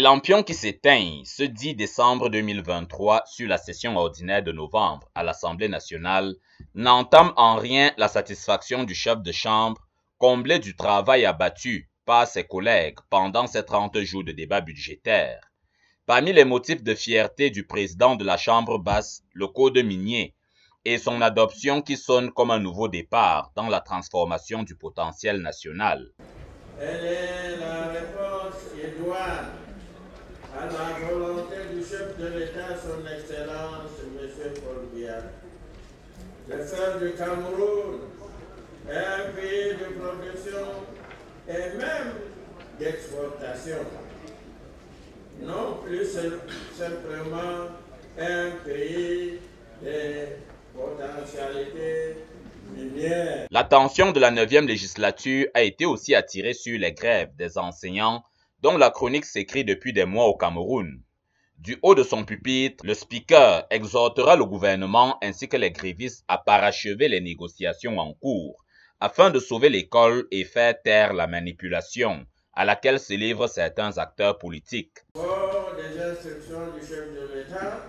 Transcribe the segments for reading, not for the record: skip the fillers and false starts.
Les lampions qui s'éteignent ce 10 décembre 2023 sur la session ordinaire de novembre à l'Assemblée nationale n'entament en rien la satisfaction du chef de chambre, comblé du travail abattu par ses collègues pendant ces 30 jours de débat budgétaire. Parmi les motifs de fierté du président de la Chambre basse, le code minier et son adoption qui sonne comme un nouveau départ dans la transformation du potentiel national. Elle est la réponse idoine à la volonté du chef de l'État, son Excellence, M. Paul Biya, de faire du Cameroun un pays de production et même d'exportation, non plus simplement un pays de potentialité minière. L'attention de la 9e législature a été aussi attirée sur les grèves des enseignants dont la chronique s'écrit depuis des mois au Cameroun. Du haut de son pupitre, le speaker exhortera le gouvernement ainsi que les grévistes à parachever les négociations en cours afin de sauver l'école et faire taire la manipulation à laquelle se livrent certains acteurs politiques. Hors des instructions du chef de l'État,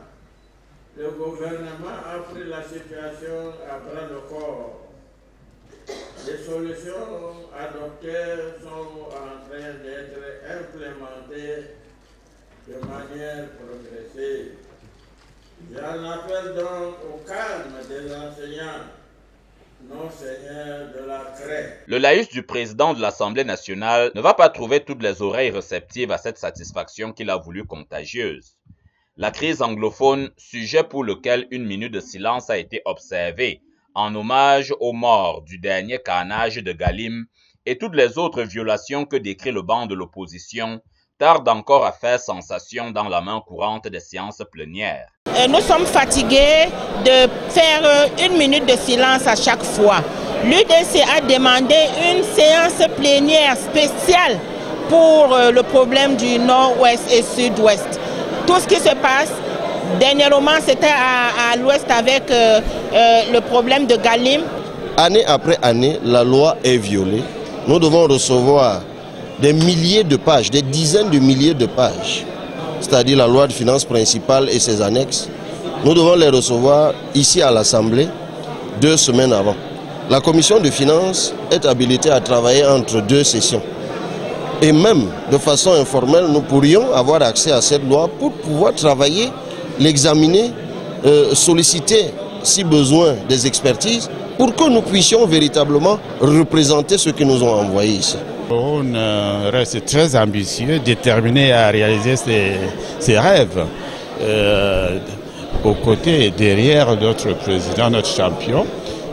le gouvernement a pris la situation à bras le corps. Les solutions adoptées sont en train d'être implémentées de manière progressive. J'en appelle donc au calme des enseignants, non seigneurs de la craie. Le laïus du président de l'Assemblée nationale ne va pas trouver toutes les oreilles réceptives à cette satisfaction qu'il a voulu contagieuse. La crise anglophone, sujet pour lequel une minute de silence a été observée en hommage aux morts du dernier carnage de Galim et toutes les autres violations que décrit le banc de l'opposition, tarde encore à faire sensation dans la main courante des séances plénières. Nous sommes fatigués de faire une minute de silence à chaque fois. L'UDC a demandé une séance plénière spéciale pour le problème du nord-ouest et sud-ouest. Tout ce qui se passe, dernièrement c'était à l'ouest avec le problème de Galim. Année après année, la loi est violée. Nous devons recevoir des milliers de pages, des dizaines de milliers de pages, c'est-à-dire la loi de finances principale et ses annexes. Nous devons les recevoir ici à l'Assemblée 2 semaines avant. La commission de finances est habilitée à travailler entre 2 sessions. Et même de façon informelle, nous pourrions avoir accès à cette loi pour pouvoir travailler, l'examiner, solliciter, si besoin, des expertises, pour que nous puissions véritablement représenter ce qu'ils nous ont envoyé ici. On reste très ambitieux, déterminé à réaliser ses rêves. Aux côtés et derrière notre président, notre champion.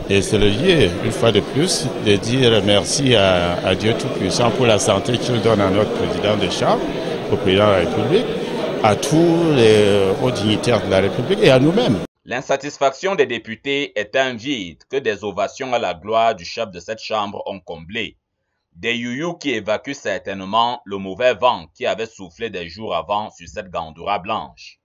Et c'est le lieu, une fois de plus, de dire merci à Dieu Tout-Puissant pour la santé qu'il donne à notre président de chambre, au président de la République, à tous les hauts dignitaires de la République et à nous-mêmes. L'insatisfaction des députés est un vide que des ovations à la gloire du chef de cette chambre ont comblé. Des youyous qui évacuent certainement le mauvais vent qui avait soufflé des jours avant sur cette gandoura blanche.